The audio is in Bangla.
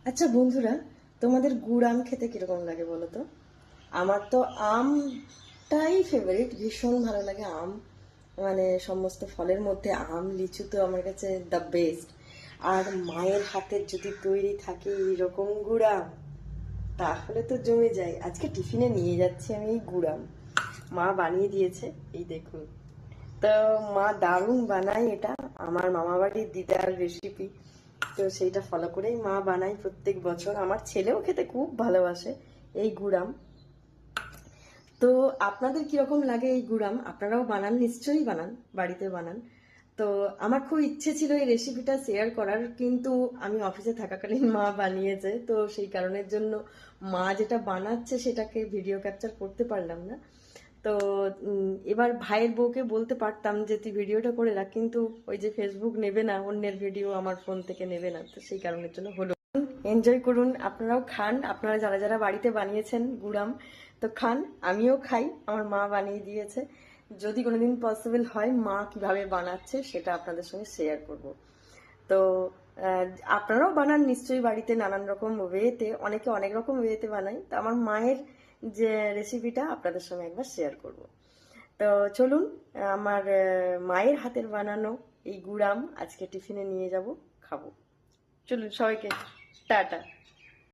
আচ্ছা বন্ধুরা, তোমাদের গুড় আম খেতে কিরকম লাগে বলো তো? আমার তো আমটাই ফেভারিট, ভীষণ ভালো লাগে আম। মানে সমস্ত ফলের মধ্যে আম, লিচু তো আমার কাছে দ্য বেস্ট। আর মায়ের হাতের যদি তৈরি থাকে এইরকম গুড় আম, তাহলে তো জমে যায়। আজকে টিফিনে নিয়ে যাচ্ছি আমি এই গুড় আম, মা বানিয়ে দিয়েছে, এই দেখুন। তো মা দারুণ বানায় এটা, আমার মামা বাড়ির দিদার রেসিপি। তো সেইটা ফলো করেই মা বানায় প্রত্যেক বছর। আমার ছেলেও খেতে খুব ভালোবাসে এই গুড়াম। তো আপনাদের কিরকম লাগে এই গুড়াম? আপনারাও বানান, নিশ্চয়ই বানান, বাড়িতে বানান। তো আমার খুব ইচ্ছে ছিল এই রেসিপিটা শেয়ার করার, কিন্তু আমি অফিসে থাকাকালীন মা বানিয়েছে, তো সেই কারণের জন্য মা যেটা বানাচ্ছে সেটাকে ভিডিও ক্যাপচার করতে পারলাম না। তো এবার ভাইয়ের বউকে বলতে পারতাম যে তুই ভিডিওটা করে রাখ, কিন্তু ওই যে ফেসবুক নেবে না, অন্যের ভিডিও আমার ফোন থেকে নেবে না, তো সেই কারণের জন্য হলো। এনজয় করুন, আপনারাও খান, আপনারা যারা যারা বাড়িতে বানিয়েছেন গুড়াম, তো খান। আমিও খাই, আমার মা বানিয়ে দিয়েছে। যদি কোনোদিন পসিবল হয় মা কিভাবে বানাচ্ছে সেটা আপনাদের সঙ্গে শেয়ার করব। তো আহ, আপনারাও বানান নিশ্চয়ই বাড়িতে নানান রকম ওয়েতে, অনেকে অনেক রকম ওয়েতে বানায়, তো আমার মায়ের যে রেসিপিটা আপনাদের সঙ্গে একবার শেয়ার করব। তো চলুন, আমার মায়ের হাতের বানানো এই গুড়াম আজকে টিফিনে নিয়ে যাব, খাবো। চলুন সবাইকে টাটা।